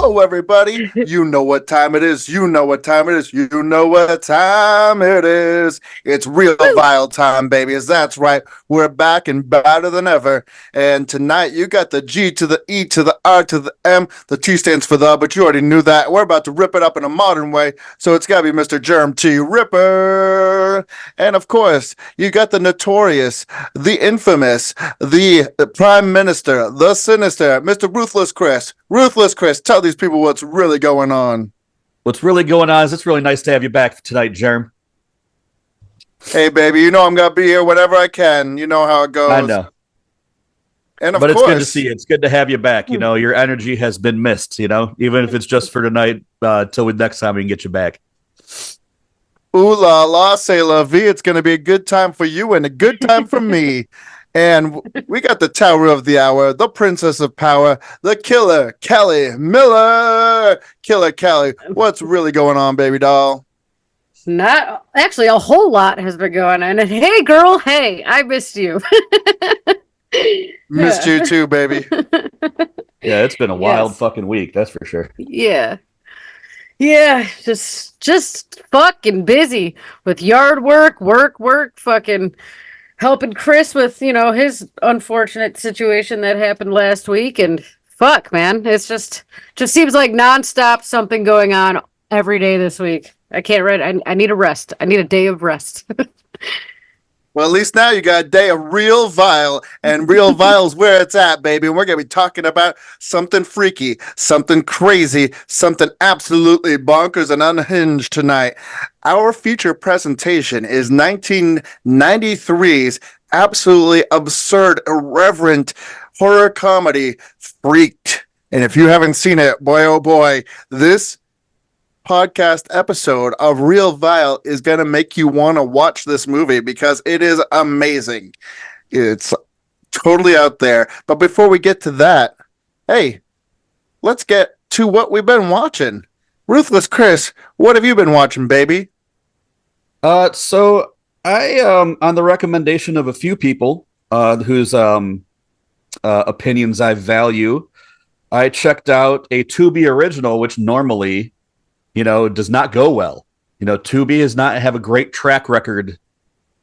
Hello, everybody. You know what time it is. You know what time it is. You know what time it is. It's real Woo! vile time, babies. That's right. We're back and better than ever. And tonight, you got the G to the E to the R to the M. The T stands for the, but you already knew that. We're about to rip it up in a modern way. So it's got to be Mr. Germ T. Ripper. And of course, you got the notorious, the infamous, the Prime Minister, the sinister, Mr. Ruthless Chris. Ruthless Chris, tell these people what's really going on. What's really going on is it's really nice to have you back tonight, Germ. Hey, baby, you know I'm going to be here whenever I can. You know how it goes. I know. And of But it's course, good to see you. It's good to have you back. You know, your energy has been missed, even if it's just for tonight, till next time we can get you back. Ooh la la, say la vie. It's going to be a good time for you and a good time for me. And we got the Tower of the Hour, the Princess of Power, the Killer, Kelly Miller. Killer Kelly, what's really going on, baby doll? Not actually a whole lot has been going on. And hey, girl, hey, I missed you. Missed you too, baby. Yeah, it's been a wild Yes. fucking week, that's for sure. Yeah. Yeah, just fucking busy with yard work, fucking helping Chris with, his unfortunate situation that happened last week and fuck, man. It's just seems like nonstop something going on every day this week. I can't read. I need a rest. I need a day of rest. Well, at least now you got a day of Real Vile, and Real Vile's where it's at, baby. And we're going to be talking about something freaky, something crazy, something absolutely bonkers and unhinged tonight. Our feature presentation is 1993's absolutely absurd, irreverent horror comedy, Freaked. And if you haven't seen it, boy, oh boy, this podcast episode of Real Vile is going to make you want to watch this movie because it is amazing. It's totally out there. But before we get to that, hey, let's get to what we've been watching. Ruthless Chris, what have you been watching, baby? So I on the recommendation of a few people whose opinions I value, I checked out a Tubi original, which normally does not go well. Tubi does not have a great track record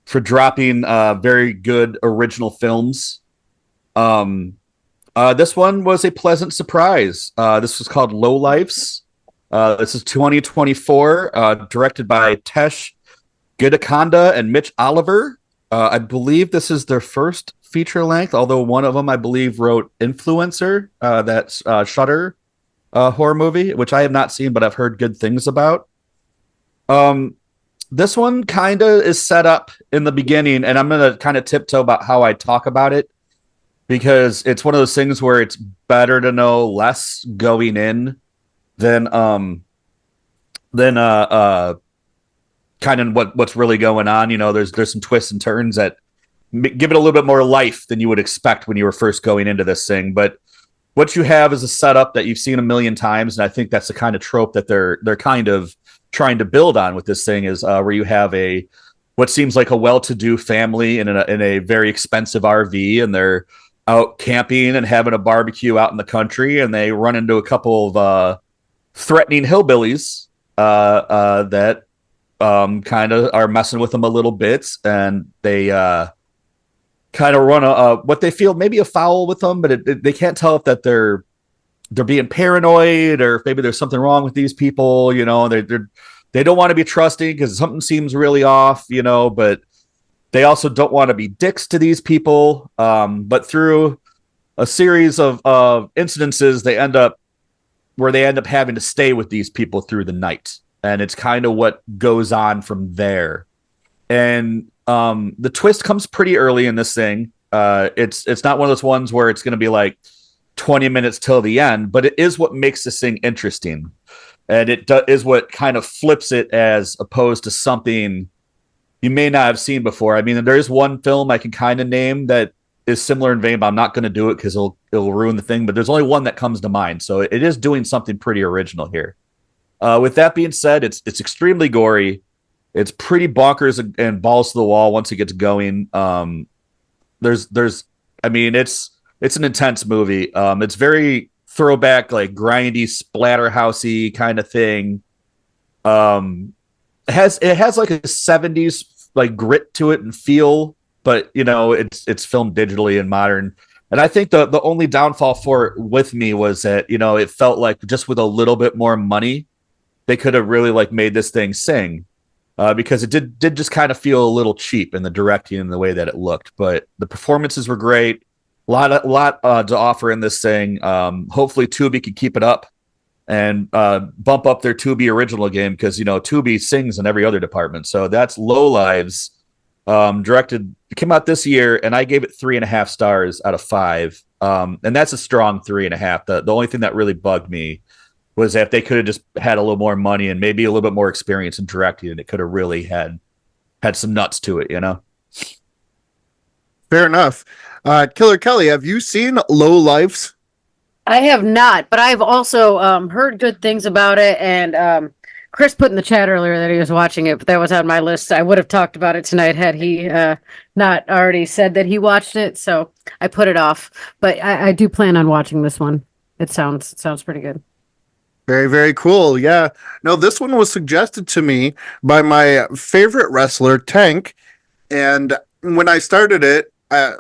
for dropping very good original films. This one was a pleasant surprise. This was called Lowlifes. This is 2024, directed by Tesh Gidakonda and Mitch Oliver. I believe this is their first feature length, although one of them, I believe, wrote Influencer, that's Shudder horror movie, which I have not seen, but I've heard good things about. This one kind of is set up in the beginning, and I'm going to kind of tiptoe about how I talk about it, because it's one of those things where it's better to know less going in than kind of what's really going on. There's some twists and turns that give it a little bit more life than you would expect when you were first going into this thing, but what you have is a setup that you've seen a million times, and I think that's the kind of trope that they're kind of trying to build on with this thing is where you have what seems like a well-to-do family in a very expensive RV, and they're out camping and having a barbecue out in the country, and they run into a couple of threatening hillbillies that kind of are messing with them a little bit, and they kind of run what they feel maybe a foul with them, but they can't tell if that they're being paranoid or if maybe there's something wrong with these people. They don't want to be trusting because something seems really off, but they also don't want to be dicks to these people. But through a series of incidences, they end up having to stay with these people through the night, and it's kind of what goes on from there. And the twist comes pretty early in this thing. It's not one of those ones where it's going to be like 20 minutes till the end, but it is what makes this thing interesting. And it is what kind of flips it as opposed to something you may not have seen before. I mean, there is one film I can kind of name that is similar in vein, but I'm not going to do it because it'll ruin the thing. But there's only one that comes to mind. So it is doing something pretty original here. With that being said, it's extremely gory. It's pretty bonkers and balls to the wall once it gets going. It's an intense movie. It's very throwback, like grindy, splatterhousey kind of thing. It has like a 70s like grit to it and feel, but it's filmed digitally and modern. And I think the only downfall for it with me was that it felt like just with a little bit more money, they could have really like made this thing sing. Because it did just kind of feel a little cheap in the directing and the way that it looked. But the performances were great. A lot to offer in this thing. Hopefully Tubi could keep it up and bump up their Tubi original game, because Tubi sings in every other department. So that's Lowlifes, directed. It came out this year, and I gave it 3.5 stars out of 5. And that's a strong 3.5. The only thing that really bugged me was that if they could have just had a little more money and maybe a little bit more experience in directing, and it could have really had some nuts to it, Fair enough. Killer Kelly, have you seen Lowlifes? I have not, but I've also heard good things about it. And Chris put in the chat earlier that he was watching it, but that was on my list. I would have talked about it tonight had he not already said that he watched it. So I put it off, but I do plan on watching this one. It sounds pretty good. Very, very cool. Yeah. No, this one was suggested to me by my favorite wrestler, Tank. And when I started it,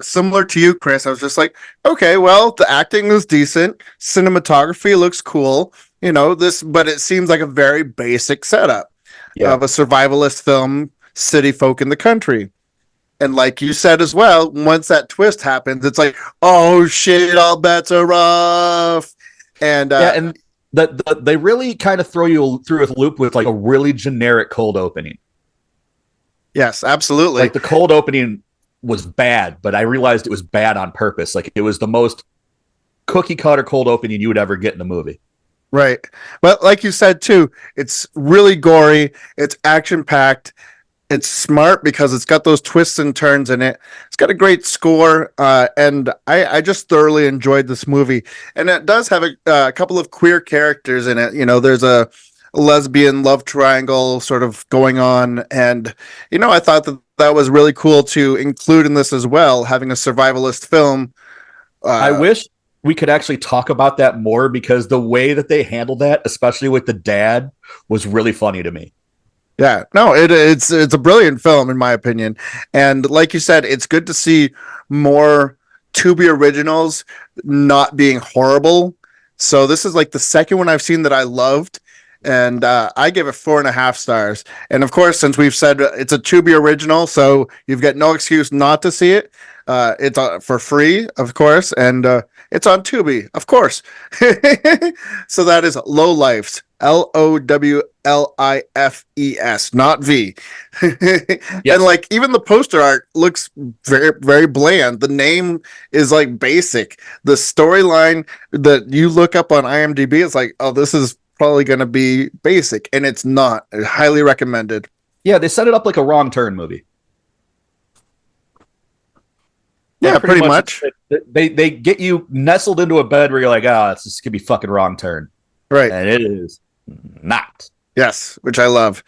similar to you, Chris, I was just like, okay, well, the acting is decent. Cinematography looks cool. But it seems like a very basic setup of a survivalist film, city folk in the country. And like you said as well, once that twist happens, it's like, oh shit, all bets are off. And and they really kind of throw you through a loop with like a really generic cold opening. Yes, absolutely. Like the cold opening was bad, but I realized it was bad on purpose. Like it was the most cookie cutter cold opening you would ever get in a movie. Right. But like you said too, it's really gory. It's action packed. It's smart because it's got those twists and turns in it. It's got a great score, and I just thoroughly enjoyed this movie. And it does have a couple of queer characters in it. There's a lesbian love triangle sort of going on, and I thought that was really cool to include in this as well, having a survivalist film. I wish we could actually talk about that more, because the way that they handled that, especially with the dad, was really funny to me. Yeah, no, it's a brilliant film in my opinion, and like you said, it's good to see more Tubi originals not being horrible. So this is like the second one I've seen that I loved, and I give it 4.5 stars. And of course, since we've said it's a Tubi original, so you've got no excuse not to see it. It's for free, of course, and it's on Tubi, of course. So that is Lowlifes, Lowlifes, not V. And like even the poster art looks very, very bland. The name is like basic. The storyline that you look up on IMDb is like, oh, this is probably going to be basic, and it's not. Highly recommended. Yeah, they set it up like a Wrong Turn movie. Yeah, pretty much. They get you nestled into a bed where you're like, this is gonna be fucking Wrong Turn, right? And it is not. Yes, which I love.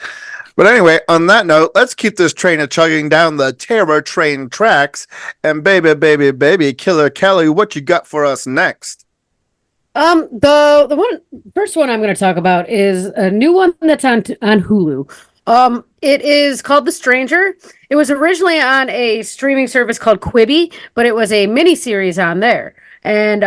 But anyway, on that note, let's keep this train a chugging down the terror train tracks. And baby, Killer Kelly, what you got for us next? The first one I'm going to talk about is a new one that's on Hulu. It is called The Stranger. It was originally on a streaming service called Quibi, but it was a miniseries on there. And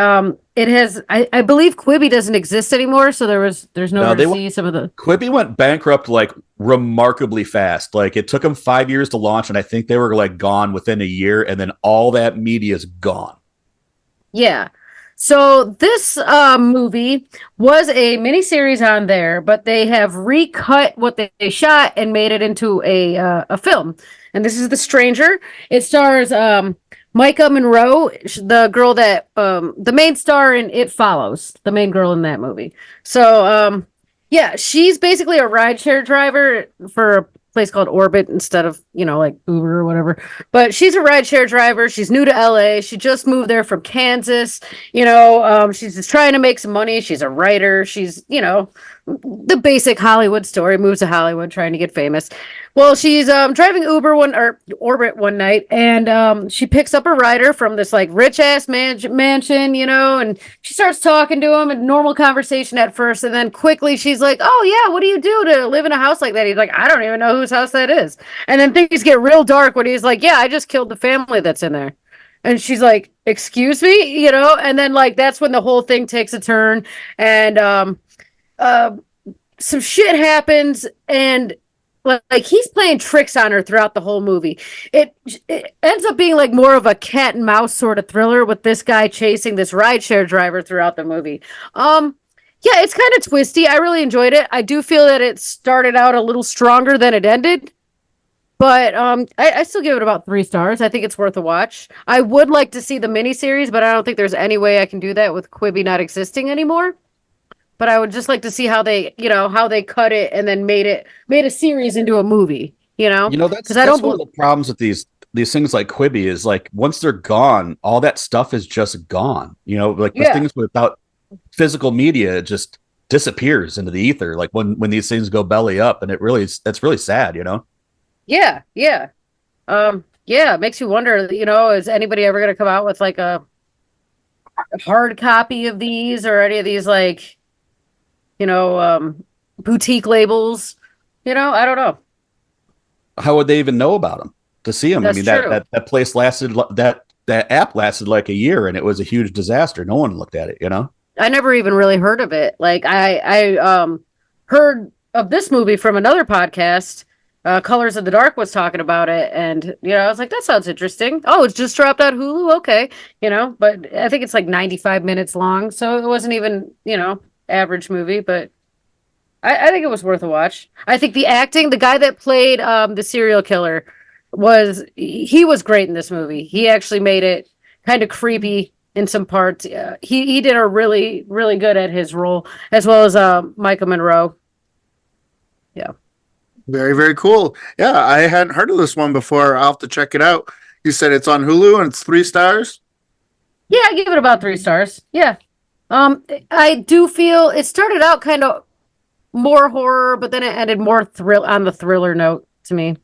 it has, I believe Quibi doesn't exist anymore, so there's nowhere to see some of the. Quibi went bankrupt like remarkably fast. Like it took them 5 years to launch, and I think they were like gone within a year, and then all that media is gone. Yeah. So this movie was a miniseries on there, but they have recut what they shot and made it into a film. And this is The Stranger. It stars Micah Monroe, the girl that the main star in It Follows, the main girl in that movie. So yeah, she's basically a rideshare driver for a place called Orbit instead of, like Uber or whatever. But she's a rideshare driver. She's new to LA. She just moved there from Kansas. She's just trying to make some money. She's a writer. She's, the basic Hollywood story, moves to Hollywood trying to get famous. Well, she's driving Orbit one night, and she picks up a rider from this like rich ass mansion, and she starts talking to him, a normal conversation at first, and then quickly she's like, "Oh yeah, what do you do to live in a house like that?" He's like, "I don't even know whose house that is." And then things get real dark when he's like, "Yeah, I just killed the family that's in there." And she's like, "Excuse me," and then like that's when the whole thing takes a turn, and uh, some shit happens, and like he's playing tricks on her throughout the whole movie. It ends up being like more of a cat and mouse sort of thriller with this guy chasing this rideshare driver throughout the movie. Yeah, it's kind of twisty. I really enjoyed it. I do feel that it started out a little stronger than it ended. But I still give it about 3 stars. I think it's worth a watch. I would like to see the miniseries, but I don't think there's any way I can do that with Quibi not existing anymore. But I would just like to see how they cut it and then made a series into a movie. That's Because I don't. one of the problems with these things like Quibi is like once they're gone, all that stuff is just gone. Like the things without physical media, it just disappears into the ether. Like when these things go belly up, and that's really sad. Yeah, yeah, yeah. It makes you wonder. Is anybody ever going to come out with like a hard copy of these or any of these like boutique labels? I don't know. How would they even know about them to see them? That's I mean, true. that place lasted that app lasted like a year, and it was a huge disaster. No one looked at it. I never even really heard of it. Like I heard of this movie from another podcast. Colors of the Dark was talking about it, and I was like, that sounds interesting. Oh, it's just dropped on Hulu. Okay, but I think it's like 95 minutes long, so it wasn't even average movie, but I think it was worth a watch. I think the acting, the guy that played the serial killer, he was great in this movie. He actually made it kind of creepy in some parts. He did a really really good at his role, as well as Michael Monroe. Yeah. Very, very cool. Yeah, I hadn't heard of this one before. I'll have to check it out. You said it's on Hulu and it's 3 stars? Yeah, I give it about 3 stars. Yeah. I do feel it started out kind of more horror, but then it ended more on the thriller note to me.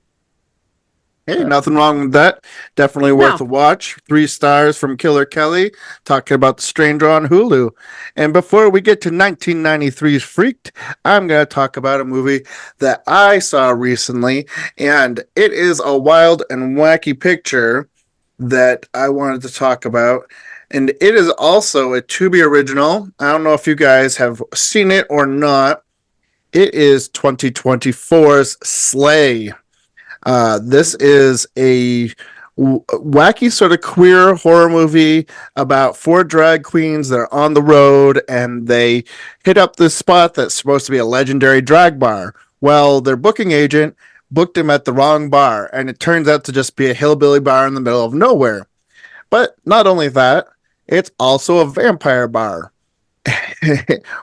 Hey, nothing wrong with that. Definitely worth a watch. 3 stars from Killer Kelly, talking about The Stranger on Hulu. And before we get to 1993's Freaked, I'm going to talk about a movie that I saw recently, and it is a wild and wacky picture that I wanted to talk about. And it is also a Tubi original. I don't know if you guys have seen it or not. It is 2024's Slay. This is a wacky sort of queer horror movie about 4 drag queens that are on the road and they hit up this spot that's supposed to be a legendary drag bar. Well, their booking agent booked them at the wrong bar, and it turns out to just be a hillbilly bar in the middle of nowhere. But not only that, it's also a vampire bar.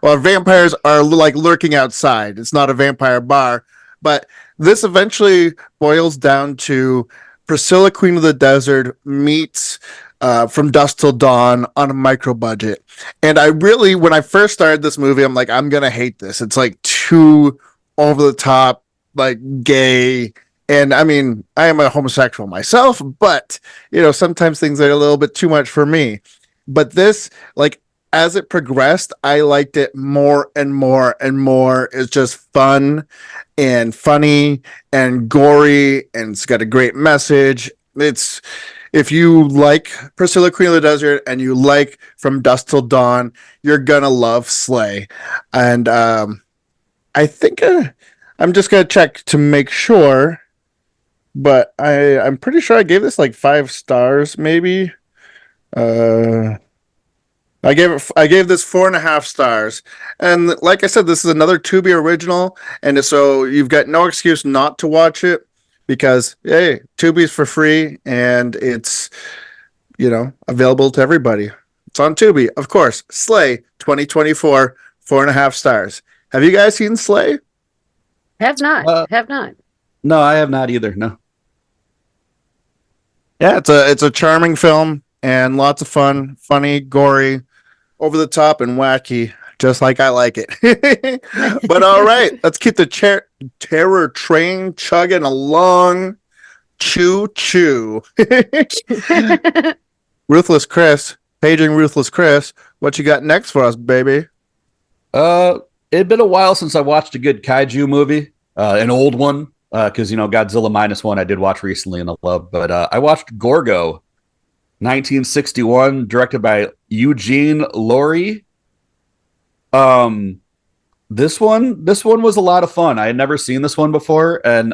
Well, vampires are like lurking outside. It's not a vampire bar, but this eventually boils down to Priscilla, Queen of the Desert meets From Dusk Till Dawn on a micro budget. And when I first started this movie, I'm like, I'm going to hate this. It's like too over the top, like gay. And I mean, I am a homosexual myself, but, sometimes things are a little bit too much for me. But this, like, as it progressed, I liked it more and more and more. It's just fun and funny and gory, and it's got a great message. If you like Priscilla, Queen of the Desert, and you like From Dusk Till Dawn, you're gonna love Slay. And I think I'm just gonna check to make sure, but I'm pretty sure I gave this like 5 stars, maybe. I gave this 4.5 stars, and like I said, this is another Tubi original, and so you've got no excuse not to watch it because hey, Tubi's for free and it's available to everybody. It's on Tubi, of course. Slay 2024, 4.5 stars. Have you guys seen Slay? Have not. Have not. No, I have not either. No. Yeah, it's a charming film and lots of fun, funny, gory, over the top, and wacky. just like I like it. But all right, let's keep the terror train chugging along. Choo choo. Ruthless Chris, paging Ruthless Chris. What you got next for us, baby? It'd been a while since I watched a good kaiju movie, an old one, because Godzilla -1 I did watch recently and I love, but I watched Gorgo, 1961, directed by Eugene Laurie. This one was a lot of fun. I had never seen this one before, and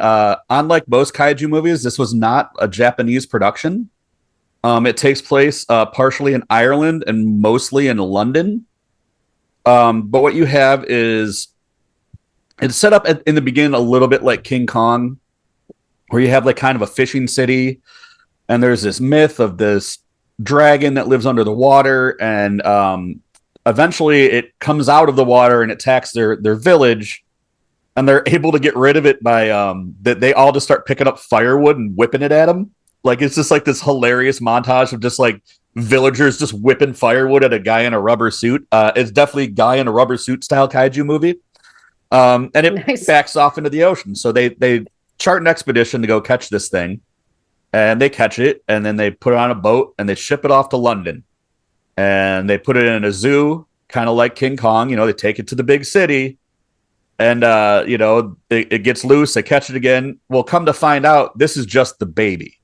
unlike most kaiju movies, this was not a Japanese production. It takes place partially in Ireland and mostly in London. But what you have is it's set up in the beginning a little bit like King Kong, where you have like kind of a fishing city, and there's this myth of this dragon that lives under the water, and eventually it comes out of the water and attacks their village, and they're able to get rid of it by that they all just start picking up firewood and whipping it at them. Like it's just like this hilarious montage of just like villagers just whipping firewood at a guy in a rubber suit. It's definitely guy in a rubber suit style kaiju movie. And it backs off into the ocean. So they chart an expedition to go catch this thing, and they catch it, and then they put it on a boat and they ship it off to London, and they put it in a zoo, kind of like King Kong. They take it to the big city, and it gets loose. They catch it again. Well, come to find out, this is just the baby.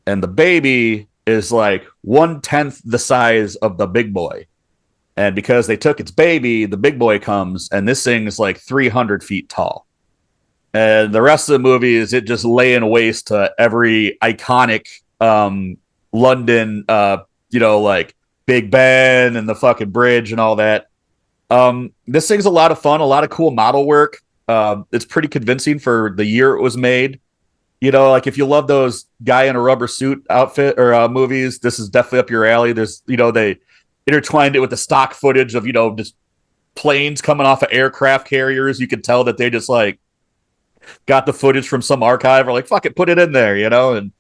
And the baby is like 1/10 the size of the big boy. And because they took its baby, the big boy comes, and this thing is like 300 feet tall. And the rest of the movie is it just laying waste to every iconic London, like Big Ben and the fucking bridge and all that. This thing's a lot of fun, a lot of cool model work. It's pretty convincing for the year it was made. Like if you love those guy in a rubber suit outfit or movies, this is definitely up your alley. There's, they intertwined it with the stock footage of, just planes coming off of aircraft carriers. You could tell that they just like got the footage from some archive or like, fuck it, put it in there, and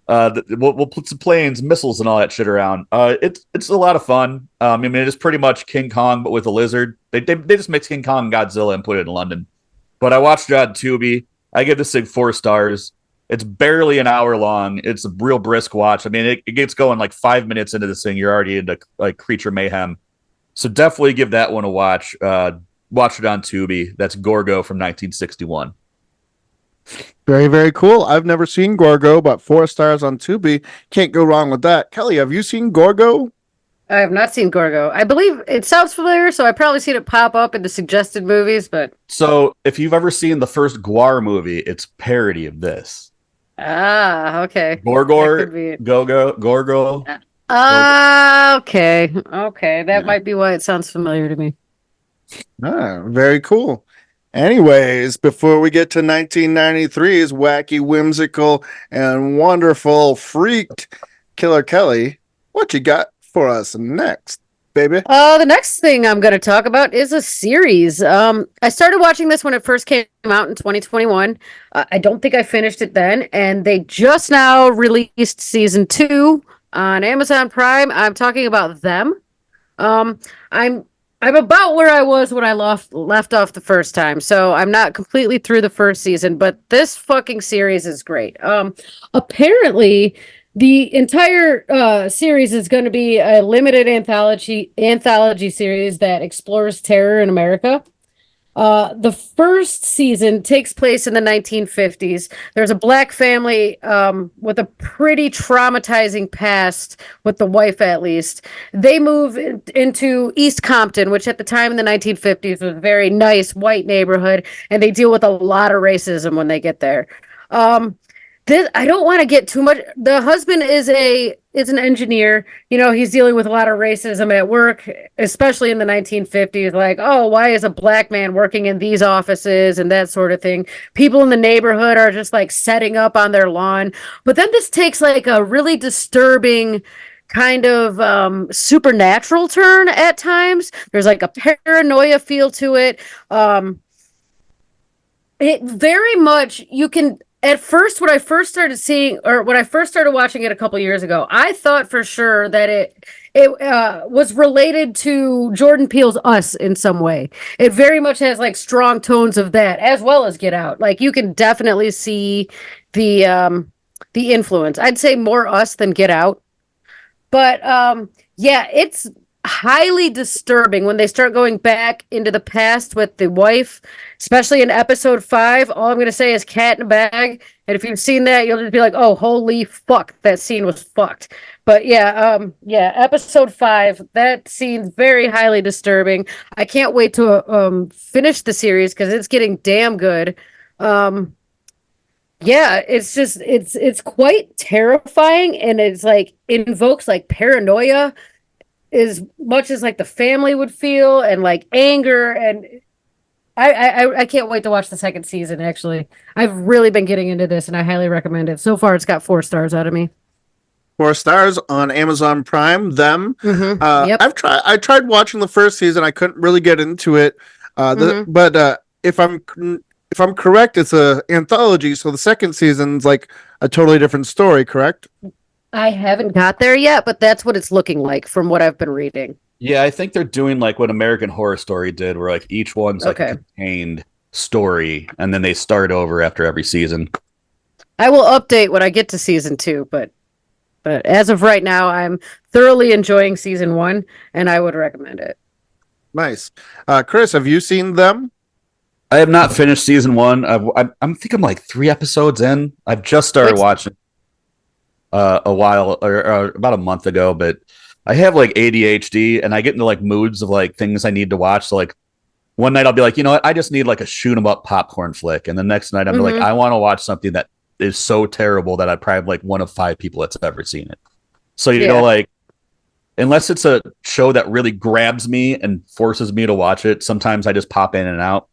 we'll put some planes, missiles and all that shit around. It's a lot of fun. It is pretty much King Kong, but with a lizard. They just mix King Kong and Godzilla and put it in London. But I watched it on Tubi. I give this thing 4 stars. It's barely an hour long. It's a real brisk watch. It gets going like 5 minutes into this thing. You're already into like creature mayhem. So definitely give that one a watch. Watch it on Tubi. That's Gorgo from 1961. Very, very cool. I've never seen Gorgo, but 4 stars on Tubi. Can't go wrong with that. Kelly, have you seen Gorgo? I have not seen Gorgo. I believe it sounds familiar, so I've probably seen it pop up in the suggested movies, but... So, if you've ever seen the first Gwar movie, it's parody of this. Ah, okay. Gorgo. Okay. Okay. That might be why it sounds familiar to me. Ah, very cool. Anyways, before we get to 1993's wacky, whimsical, and wonderful freaked Killer Kelly, what you got for us next, baby? The next thing I'm going to talk about is a series. I started watching this when it first came out in 2021. I don't think I finished it then, and they just now released season 2 on Amazon Prime. I'm talking about Them. I'm about where I was when I left off the first time, so I'm not completely through the first season, but this fucking series is great. Apparently, the entire series is going to be a limited anthology series that explores terror in America. The first season takes place in the 1950s. There's a black family with a pretty traumatizing past, with the wife at least. They move into East Compton, which at the time in the 1950s was a very nice white neighborhood, and they deal with a lot of racism when they get there. I don't want to get too much. The husband is an engineer. He's dealing with a lot of racism at work, especially in the 1950s. Like, oh, why is a black man working in these offices and that sort of thing? People in the neighborhood are just like setting up on their lawn. But then this takes like a really disturbing kind of supernatural turn at times. There's like a paranoia feel to it. It very much, At first, when I first started seeing, or when I first started watching it a couple years ago, I thought for sure that it was related to Jordan Peele's Us in some way. It very much has like strong tones of that, as well as Get Out. Like you can definitely see the influence. I'd say more Us than Get Out. But yeah, it's highly disturbing when they start going back into the past with the wife, especially in episode 5. All I'm going to say is cat in a bag. And if you've seen that, you'll just be like, "Oh, holy fuck, that scene was fucked." But yeah, episode 5, that scene's very highly disturbing. I can't wait to finish the series because it's getting damn good. Um, yeah, it's just it's quite terrifying, and it's like invokes like paranoia as much as like the family would feel, and like anger, and I can't wait to watch the second season. Actually, I've really been getting into this, and I highly recommend it. So far, it's got 4 stars out of me. 4 stars on Amazon Prime. Them. Yep. I tried watching the first season. I couldn't really get into it. But if I'm correct, it's a anthology. So the second season's like a totally different story. Correct? I haven't got there yet, but that's what it's looking like from what I've been reading. Yeah, I think they're doing like what American Horror Story did, where like each one's like Okay. a contained story, and then they start over after every season. I will update when I get to season 2, but as of right now, I'm thoroughly enjoying season 1, and I would recommend it. Nice. Chris, have you seen them? I have not finished season 1. I'm think I'm like 3 episodes in. I've just started Wait. watching a while or about a month ago, but I have like ADHD and I get into like moods of like things I need to watch. So like one night I'll be like, you know what, I just need like a shoot 'em up popcorn flick, and the next night I'm like, I want to watch something that is so terrible that I probably like one of 5 people that's ever seen it. So you know, like unless it's a show that really grabs me and forces me to watch it, sometimes I just pop in and out.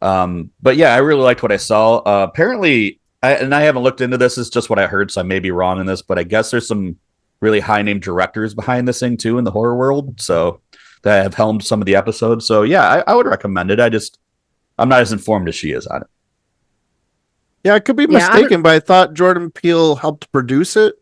But yeah, I really liked what I saw. Apparently, I haven't looked into this. It's just what I heard, so I may be wrong in this. But I guess there's some really high name directors behind this thing too in the horror world, so that have helmed some of the episodes. So yeah, I would recommend it. I'm not as informed as she is on it. Yeah, I could be mistaken, but I thought Jordan Peele helped produce it.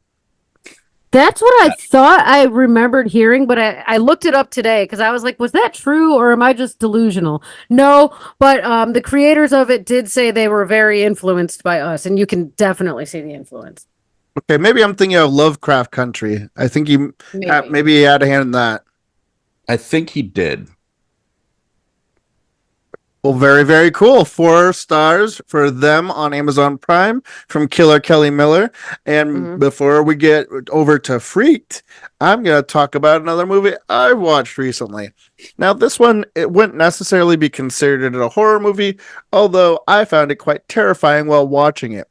That's what I thought I remembered hearing, but I looked it up today because I was like, was that true or am I just delusional? No, but the creators of it did say they were very influenced by Us, and you can definitely see the influence. Okay, maybe I'm thinking of Lovecraft Country. I think maybe he had a hand in that. I think he did. Well, very, very cool. 4 stars for them on Amazon Prime from Killer Kelly Miller. And before we get over to Freaked, I'm going to talk about another movie I watched recently. Now, this one, it wouldn't necessarily be considered a horror movie, although I found it quite terrifying while watching it.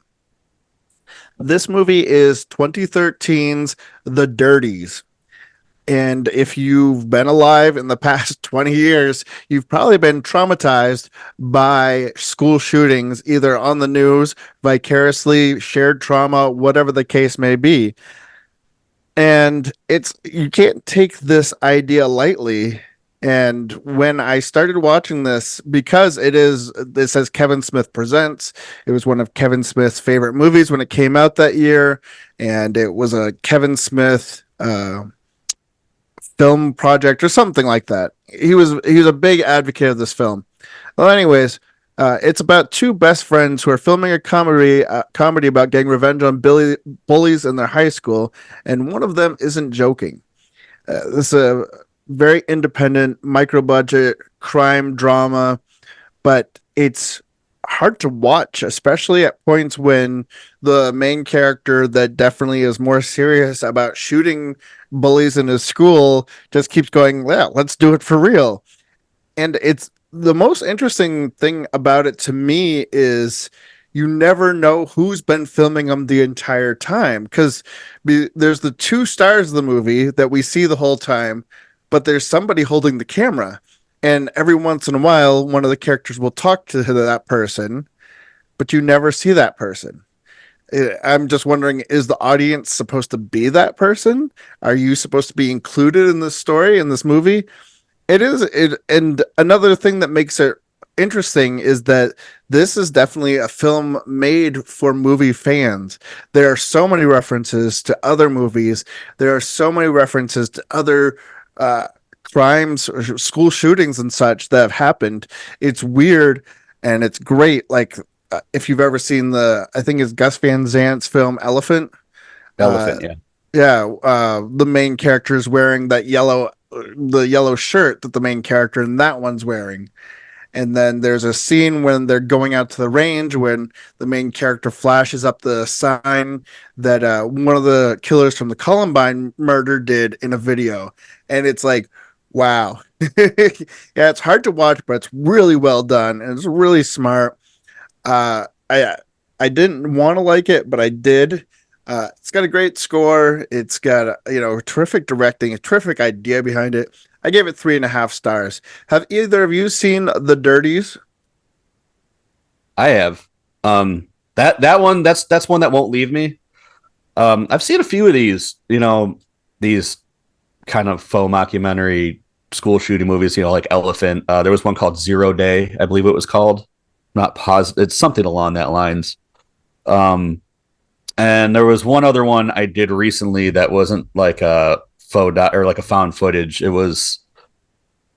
This movie is 2013's The Dirties. And if you've been alive in the past 20 years, you've probably been traumatized by school shootings, either on the news, vicariously shared trauma, whatever the case may be. And you can't take this idea lightly. And when I started watching this, because this says Kevin Smith Presents, it was one of Kevin Smith's favorite movies when it came out that year. And it was a Kevin Smith, film project or something like that. He was a big advocate of this film. Well, anyways, it's about 2 best friends who are filming a comedy about getting revenge on bullies in their high school, and one of them isn't joking. This is a very independent, micro-budget crime drama, but it's hard to watch, especially at points when the main character that definitely is more serious about shooting bullies in his school just keeps going, yeah, let's do it for real. And it's the most interesting thing about it to me is you never know who's been filming them the entire time, because there's the 2 stars of the movie that we see the whole time, but there's somebody holding the camera. And every once in a while, one of the characters will talk to that person, but you never see that person. I'm just wondering, is the audience supposed to be that person? Are you supposed to be included in this story, in this movie? And another thing that makes it interesting is that this is definitely a film made for movie fans. There are so many references to other movies. There are so many references to other uh, crimes or school shootings and such that have happened. It's weird and it's great. Like if you've ever seen I think it's Gus Van Zant's film Elephant. Uh, Elephant, yeah. yeah, the main character is wearing the yellow shirt that the main character in that one's wearing. And then there's a scene when they're going out to the range when the main character flashes up the sign that one of the killers from the Columbine murder did in a video. And it's like, wow. Yeah, it's hard to watch, but it's really well done and it's really smart. Uh, I I didn't want to like it, but I did. It's got a great score. It's got terrific directing, a terrific idea behind it. I gave it 3.5 stars. Have either of you seen The Dirties? I have. That one, that's one that won't leave me. I've seen a few of these, these kind of faux mockumentary school shooting movies, like Elephant. There was one called Zero Day, I believe it was called. Not positive. It's something along that lines. And there was one other one I did recently that wasn't like a or like a found footage. It was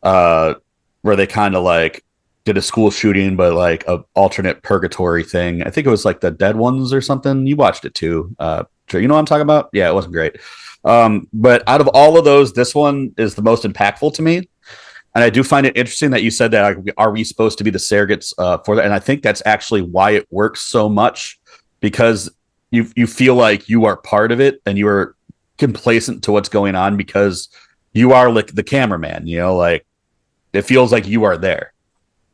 where they kind of like did a school shooting, but like a alternate purgatory thing. I think it was like the Dead Ones or something. You watched it too. You know what I'm talking about? Yeah, it wasn't great. But out of all of those, this one is the most impactful to me. And I do find it interesting that you said that, are we supposed to be the surrogates for that? And I think that's actually why it works so much, because you feel like you are part of it and you are complacent to what's going on because you are like the cameraman, like it feels like you are there.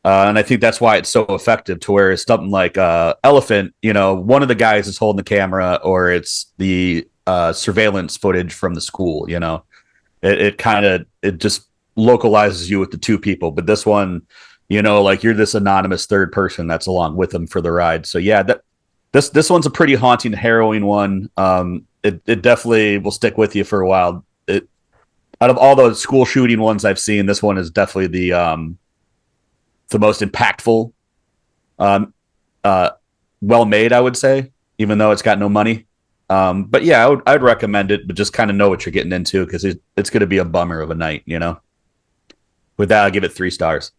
And I think that's why it's so effective, to where it's something like Elephant, one of the guys is holding the camera, or it's the surveillance footage from the school, it just localizes you with the two people. But this one, like you're this anonymous third person that's along with them for the ride. So yeah, this one's a pretty haunting, harrowing one. It definitely will stick with you for a while. Out of all the school shooting ones I've seen, this one is definitely the most impactful, well made, I would say, even though it's got no money. But yeah, I'd recommend it, but just kind of know what you're getting into, because it's going to be a bummer of a night, With that, I'll give it 3 stars.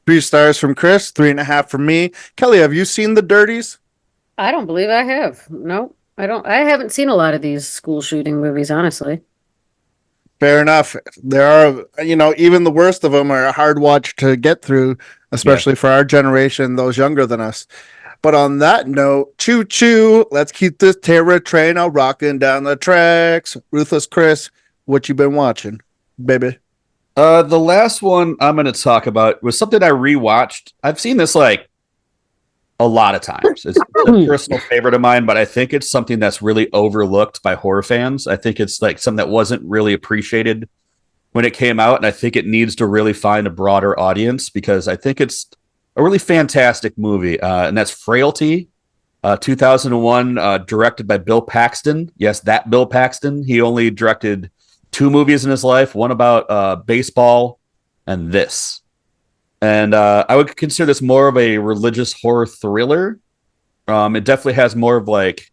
3 stars from Chris, 3.5 from me. Kelly, have you seen The Dirties? I don't believe I have. No, I don't. I haven't seen a lot of these school shooting movies, honestly. Fair enough. There are, even the worst of them are a hard watch to get through, especially for our generation, those younger than us. But on that note, choo choo, let's keep this terror train a rocking down the tracks. Ruthless Chris, what you been watching, baby? The last one I'm going to talk about was something I rewatched. I've seen this like a lot of times. It's a personal favorite of mine, but I think it's something that's really overlooked by horror fans. I think it's like something that wasn't really appreciated when it came out, and I think it needs to really find a broader audience, because I think it's a really fantastic movie, and that's Frailty, 2001, directed by Bill Paxton. Yes, that Bill Paxton. He only directed 2 movies in his life, one about baseball and this. And I would consider this more of a religious horror thriller. It definitely has more of like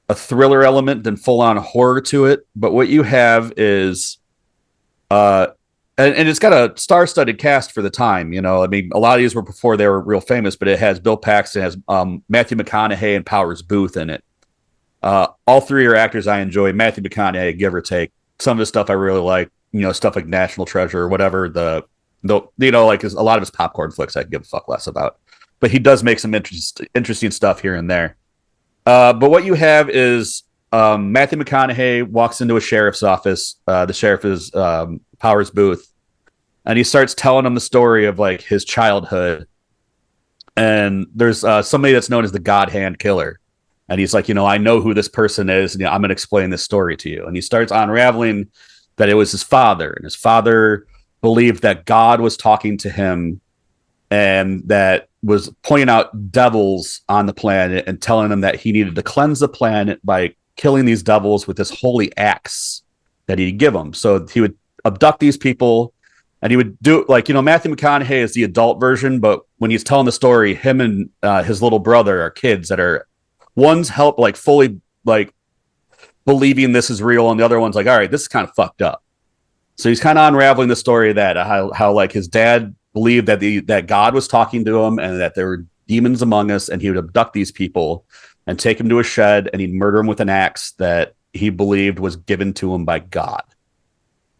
a thriller element than full-on horror to it. But what you have is, and it's got a star-studded cast for the time. I mean, a lot of these were before they were real famous, but it has Bill Paxton, has Matthew McConaughey and Powers Booth in it. All 3 are actors I enjoy. Matthew McConaughey, give or take. Some of his stuff I really like. Stuff like National Treasure or whatever. Like a lot of his popcorn flicks I give a fuck less about, but he does make some interesting stuff here and there. But what you have is Matthew McConaughey walks into a sheriff's office. The sheriff is Powers Booth, and he starts telling him the story of like his childhood. And there's somebody that's known as the God Hand Killer, and he's like, I know who this person is, and I'm going to explain this story to you. And he starts unraveling that it was his father, and his father believed that God was talking to him and that was pointing out devils on the planet and telling him that he needed to cleanse the planet by killing these devils with this holy axe that he'd give them. So he would abduct these people And he would do Matthew McConaughey is the adult version, but when he's telling the story, him and his little brother are kids that are one's help like fully like believing this is real, and the other one's like, all right, this is kind of fucked up. So he's kind of unraveling the story of that how like his dad believed that that God was talking to him and that there were demons among us, and he would abduct these people and take them to a shed and he'd murder them with an axe that he believed was given to him by God.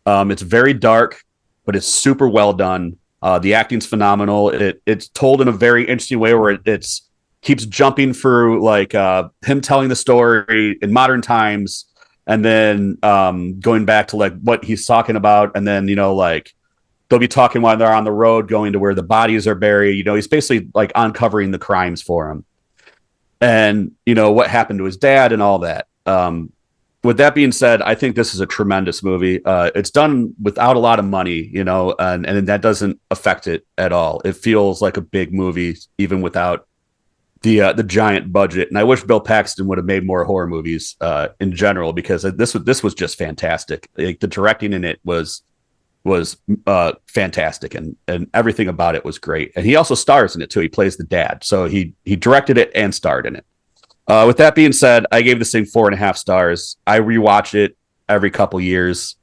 It's very dark, but it's super well done. The acting's phenomenal. It's told in a very interesting way where it's keeps jumping through like him telling the story in modern times and then going back to like what he's talking about, and then like they'll be talking while they're on the road going to where the bodies are buried. He's basically like uncovering the crimes for him and what happened to his dad and all that. With that being said, I think this is a tremendous movie. It's done without a lot of money, and that doesn't affect it at all. It feels like a big movie, even without the giant budget. And I wish Bill Paxton would have made more horror movies in general, because this was just fantastic. Like, the directing in it was fantastic, and everything about it was great. And he also stars in it too. He plays the dad, so he directed it and starred in it. With that being said, I gave this thing 4.5 stars. I rewatch it every couple years,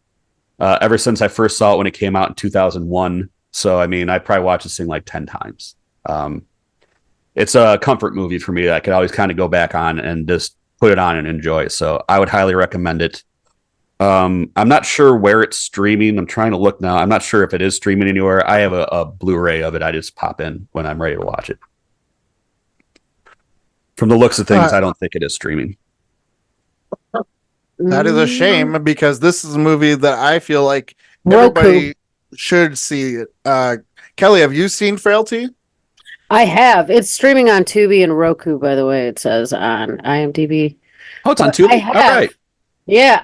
ever since I first saw it when it came out in 2001. So, I mean, I probably watched this thing like 10 times. It's a comfort movie for me that I could always kind of go back on and just put it on and enjoy. So I would highly recommend it. I'm not sure where it's streaming. I'm trying to look now. I'm not sure if it is streaming anywhere. I have a Blu-ray of it. I just pop in when I'm ready to watch it. From the looks of things, I don't think it is streaming. That is a shame, because this is a movie that I feel like everybody should see. Kelly, have you seen Frailty? I have. It's streaming on Tubi and Roku, by the way. It says on IMDb. Oh, it's on Tubi. All right. Yeah,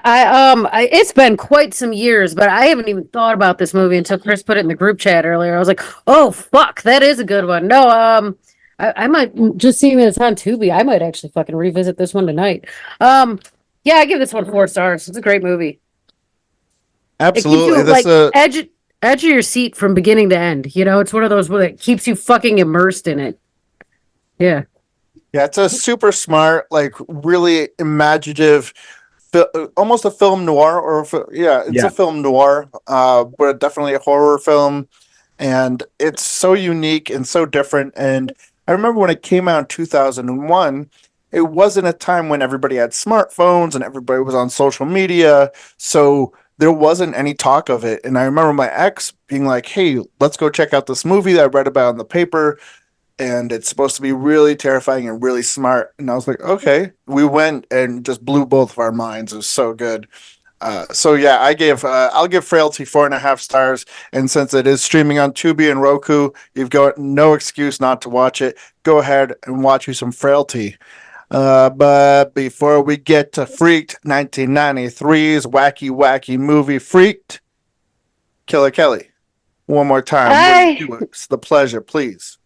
it's been quite some years, but I haven't even thought about this movie until Chris put it in the group chat earlier. I was like, "Oh fuck, that is a good one." No, I might just seeing that it's on Tubi. I might actually fucking revisit this one tonight. Yeah, I give this one 4 stars. It's a great movie. Absolutely, it keeps you, like, edge of your seat from beginning to end. It's one of those where it keeps you fucking immersed in it. Yeah. Yeah, it's a super smart, like really imaginative, almost a film noir, it's a film noir, but definitely a horror film, and it's so unique and so different. And I remember when it came out in 2001, it wasn't a time when everybody had smartphones and everybody was on social media, so there wasn't any talk of it. And I remember my ex being like, "Hey, let's go check out this movie that I read about in the paper, and it's supposed to be really terrifying and really smart." And I was like, "Okay." We went and just blew both of our minds. It was so good. So yeah, I'll give Frailty 4.5 stars. And since it is streaming on Tubi and Roku, you've got no excuse not to watch it. Go ahead and watch you some Frailty. But before we get to Freaked, 1993's wacky movie Freaked, Killer Kelly, one more time, it's the pleasure, please.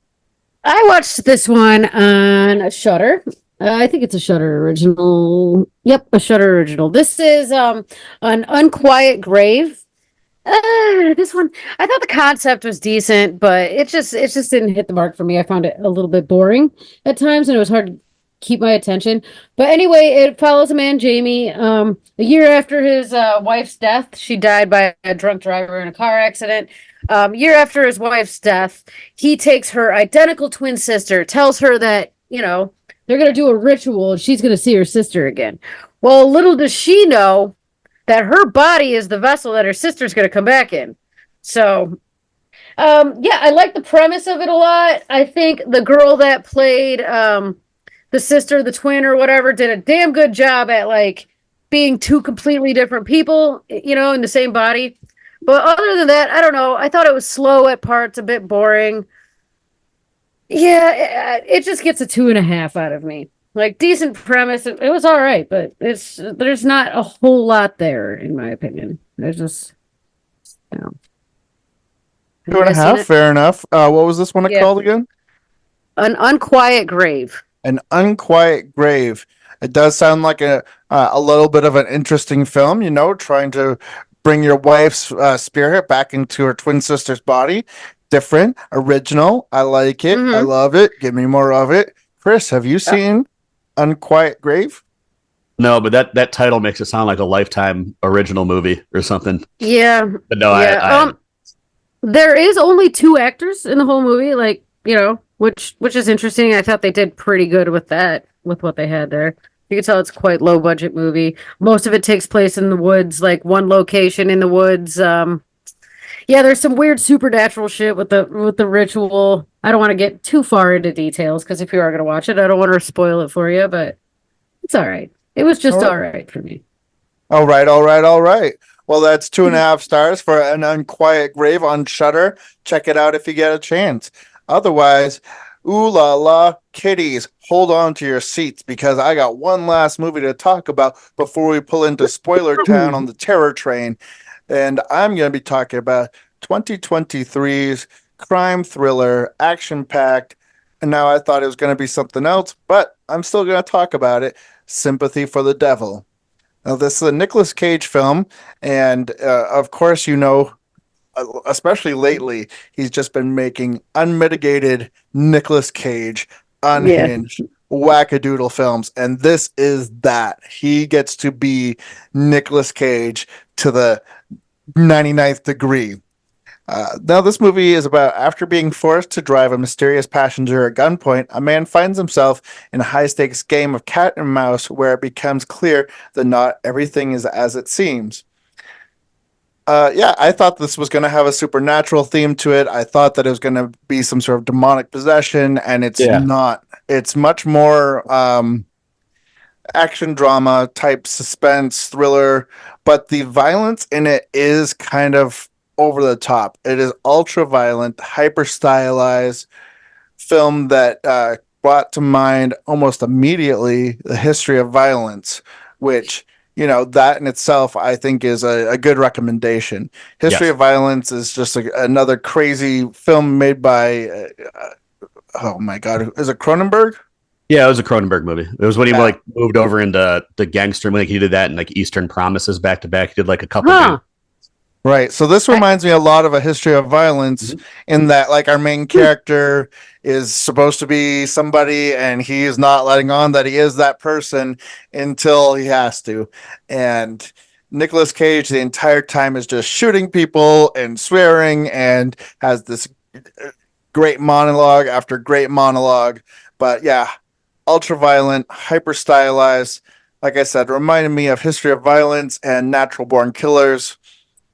I watched this one on Shudder. I think it's a Shudder original. Yep, a Shudder original. This is an Unquiet Grave. This one, I thought the concept was decent, but it just didn't hit the mark for me. I found it a little bit boring at times, and it was hard to keep my attention. But anyway, it follows a man, Jamie. A year after his wife's death, she died by a drunk driver in a car accident. Year after his wife's death, he takes her identical twin sister, tells her that, they're going to do a ritual and she's going to see her sister again. Well, little does she know that her body is the vessel that her sister's going to come back in. So, yeah, I like the premise of it a lot. I think the girl that played the sister, the twin or whatever, did a damn good job at like being two completely different people, in the same body. But other than that, I don't know. I thought it was slow at parts, a bit boring. Yeah, it just gets a 2.5 out of me. Like, decent premise. It was all right, but there's not a whole lot there, in my opinion. There's just, 2.5, fair enough. What was this one called again? An Unquiet Grave. An Unquiet Grave. It does sound like a little bit of an interesting film, trying to bring your wife's spirit back into her twin sister's body. Different, original. I like it. I love it. Give me more of it. Chris, have you seen Unquiet Grave? No, but that title makes it sound like a Lifetime original movie or something. Yeah. But no, Yeah. There is only 2 actors in the whole movie, like, you know, which is interesting. I thought they did pretty good with that, with what they had there. You can tell it's quite low budget movie. Most of it takes place in the woods, like one location in the woods. Yeah, there's some weird supernatural shit with the ritual. I don't want to get too far into details because if you are going to watch it, I don't want to spoil it for you, but it's all right. It was just all right for me. All right, all right, all right. Well, that's 2.5 stars for An Unquiet Grave on Shudder. Check it out if you get a chance. Otherwise, ooh la la, kiddies, hold on to your seats because I got one last movie to talk about before we pull into spoiler town on the terror train. And I'm going to be talking about 2023's crime thriller, action-packed. And now I thought it was going to be something else, but I'm still going to talk about it. Sympathy for the Devil. Now, this is a Nicolas Cage film, and of course, you know, especially lately, he's just been making unmitigated Nicolas Cage, unhinged, wackadoodle films, and this is that. He gets to be Nicolas Cage to the 99th degree. Now, this movie is about after being forced to drive a mysterious passenger at gunpoint, a man finds himself in a high-stakes game of cat and mouse where it becomes clear that not everything is as it seems. Yeah, I thought this was going to have a supernatural theme to it. I thought that it was going to be some sort of demonic possession, and it's not. It's much more action drama type suspense thriller, but the violence in it is kind of over the top. It is ultra violent, hyper stylized film that brought to mind almost immediately the history of violence, which, you know, that in itself I think is a good recommendation. History of Violence is just another crazy film made by oh my god, is it Cronenberg? Yeah, it was a Cronenberg movie. It was when he like moved over into the gangster, like he did that in like Eastern Promises back to back. He did like a couple. Right. So this reminds me a lot of A History of Violence in that like our main character is supposed to be somebody and he is not letting on that he is that person until he has to. And Nicolas Cage the entire time is just shooting people and swearing and has this great monologue after great monologue. But yeah, ultra violent, hyper stylized. Like I said, reminded me of History of Violence and Natural Born Killers.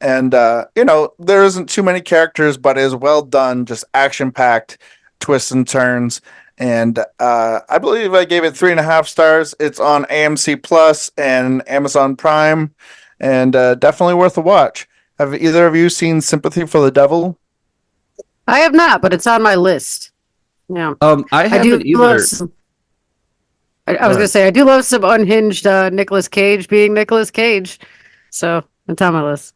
And, you know, there isn't too many characters, but it is well done, just action-packed twists and turns. And I believe I gave it 3.5 stars. It's on AMC Plus and Amazon Prime, and definitely worth a watch. Have either of you seen Sympathy for the Devil? I have not, but it's on my list. Yeah. I haven't either. I was going to say, I do love some unhinged Nicolas Cage being Nicolas Cage. So it's on my list.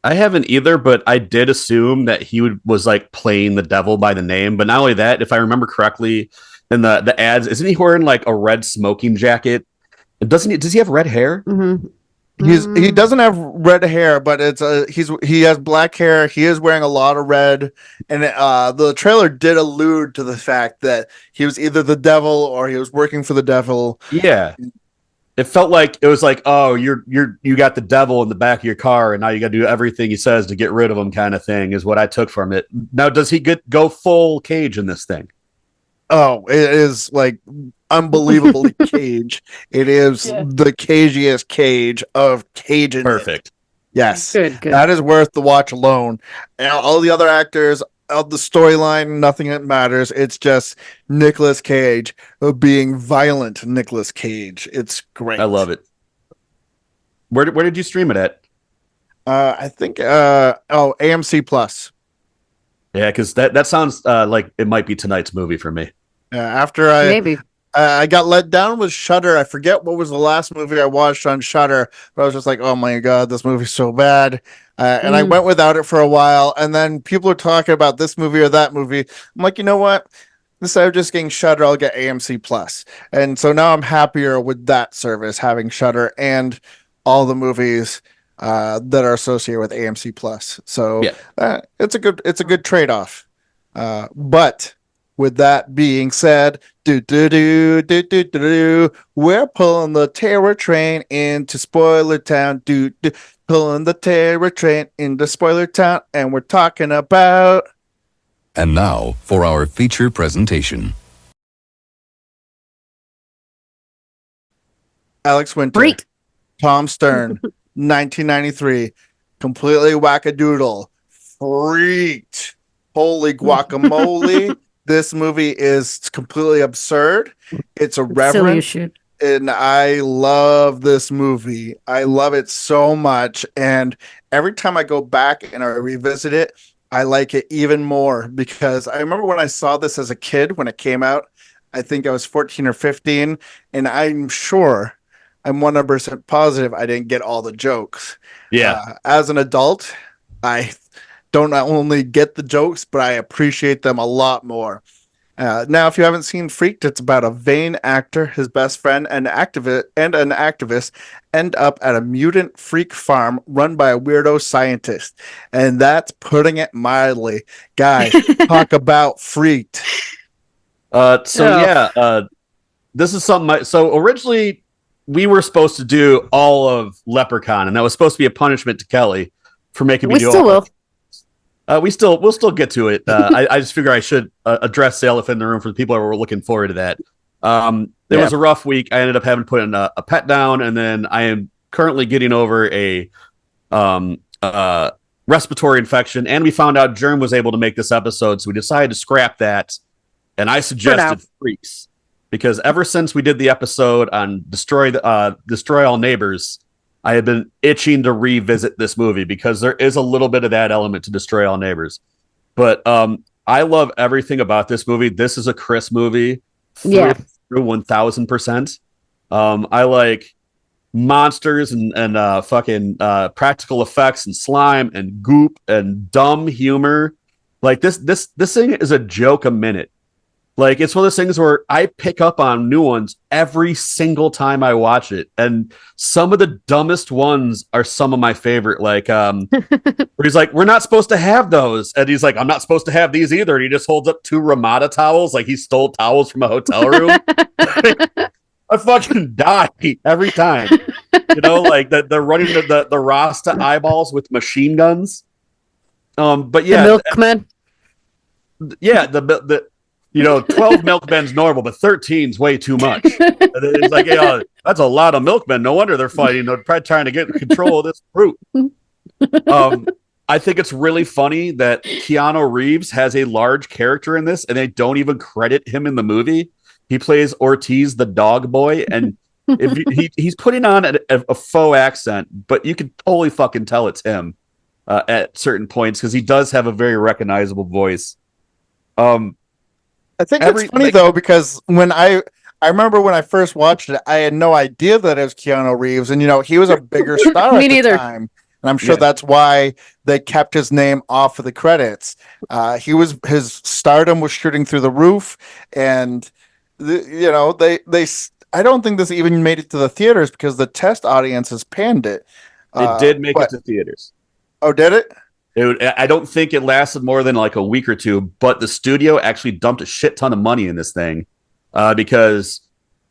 I haven't either, but I did assume that he was like playing the devil by the name. But not only that, if I remember correctly, in the ads, isn't he wearing like a red smoking jacket? Doesn't he? Does he have red hair? Mm-hmm. He doesn't have red hair, but he has black hair. He is wearing a lot of red, and the trailer did allude to the fact that he was either the devil or he was working for the devil. Yeah. It felt like it was like, oh, you got the devil in the back of your car, and now you got to do everything he says to get rid of him, kind of thing, is what I took from it. Now, does he go full Cage in this thing? Oh, it is like unbelievably Cage. It is the cagiest Cage of Cajun. Perfect. Yes, good. That is worth the watch alone. And all the other actors. Of the storyline, nothing that matters. It's just Nicolas Cage being violent. Nicolas Cage. It's great. I love it. Where did you stream it at? I think AMC Plus. Yeah, because that sounds like it might be tonight's movie for me. After Maybe. I got let down with Shudder. I forget what was the last movie I watched on Shudder, but I was just like, oh my god, this movie's so bad. And I went without it for a while, and then people are talking about this movie or that movie. I'm like, you know what? Instead of just getting Shudder, I'll get AMC Plus. And so now I'm happier with that service, having Shudder and all the movies. that are associated with AMC Plus. So Yeah. it's a good trade off. But with that being said, we're pulling the terror train into Spoiler Town. Pulling the terror train into Spoiler Town, and we're talking about. And now for our feature presentation. Alex Winter, Freak. Tom Stern, 1993, completely wackadoodle, freaked. Holy guacamole. This movie is completely absurd. It's Silly as irreverent. shit. And I love this movie. I love it so much. And every time I go back and I revisit it, I like it even more because I remember when I saw this as a kid when it came out. I think I was 14 or 15, and I'm 100% positive I didn't get all the jokes. Yeah. As an adult, I don't not only get the jokes, but I appreciate them a lot more. Now, if you haven't seen Freaked, it's about a vain actor, his best friend, and an activist end up at a mutant freak farm run by a weirdo scientist. And that's putting it mildly. Guys, talk about Freaked. This is something. So originally, we were supposed to do all of Leprechaun, and that was supposed to be a punishment to Kelly for making me We do still all will. we'll still get to it. I just figure I should address the elephant in the room for the people that were looking forward to that. It was a rough week. I ended up having to put in a pet down, and then I am currently getting over a respiratory infection. And we found out Germ was able to make this episode, so we decided to scrap that. And I suggested Freaks because ever since we did the episode on Destroy All Neighbors, I have been itching to revisit this movie because there is a little bit of that element to Destroy All Neighbors. But I love everything about this movie. This is a Chris movie through 1000%. I like monsters and fucking practical effects and slime and goop and dumb humor. Like this thing is a joke a minute. Like, it's one of those things where I pick up on new ones every single time I watch it. And some of the dumbest ones are some of my favorite. Like, where he's like, we're not supposed to have those. And he's like, I'm not supposed to have these either. And he just holds up 2 Ramada towels. Like he stole towels from a hotel room. I fucking die every time. You know, like they're running the Rasta eyeballs with machine guns. But yeah. The milkman. Yeah, the 12 milkmen's normal, but 13's way too much. And it's like, that's a lot of milkmen. No wonder they're fighting. They're probably trying to get control of this fruit. I think it's really funny that Keanu Reeves has a large character in this, and they don't even credit him in the movie. He plays Ortiz, the dog boy, and he's putting on a faux accent, but you can totally fucking tell it's him at certain points because he does have a very recognizable voice. I think it's funny though because when I remember when I first watched it, I had no idea that it was Keanu Reeves, and he was a bigger star at the time, and I'm sure that's why they kept his name off of the credits. His stardom was shooting through the roof, and they I don't think this even made it to the theaters because the test audiences panned it. It did make it to theaters. Oh, did it? I don't think it lasted more than like a week or two, but the studio actually dumped a shit ton of money in this thing because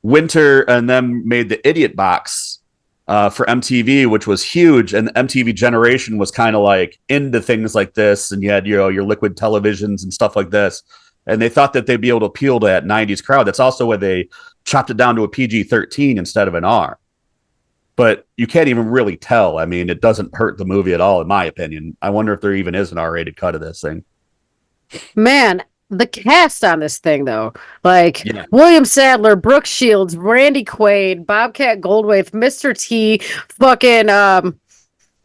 Winter and them made the Idiot Box for MTV, which was huge, and the MTV generation was kind of like into things like this, and you had your liquid televisions and stuff like this, and they thought that they'd be able to appeal to that 90s crowd. That's also why they chopped it down to a PG-13 instead of an R. But you can't even really tell. I mean, it doesn't hurt the movie at all, in my opinion. I wonder if there even is an R-rated cut of this thing. Man, the cast on this thing, though. Like, William Sadler, Brooke Shields, Randy Quaid, Bobcat Goldthwait, Mr. T, fucking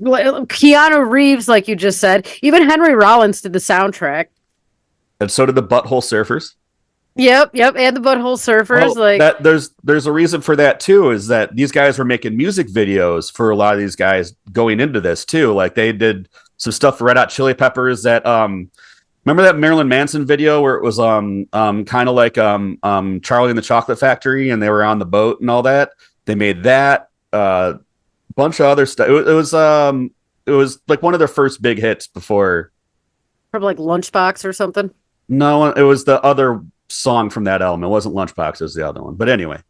Keanu Reeves, like you just said. Even Henry Rollins did the soundtrack. And so did the Butthole Surfers. Yep, and the Butthole Surfers. There's a reason for that too, is that these guys were making music videos for a lot of these guys going into this too. Like they did some stuff for Red Hot Chili Peppers that remember that Marilyn Manson video where it was kind of like Charlie and the Chocolate Factory and they were on the boat and all that. They made that. bunch of other stuff. It was like one of their first big hits before. Probably like Lunchbox or something. No, it was the other song from that album. It wasn't Lunchbox, it was the other one. But anyway,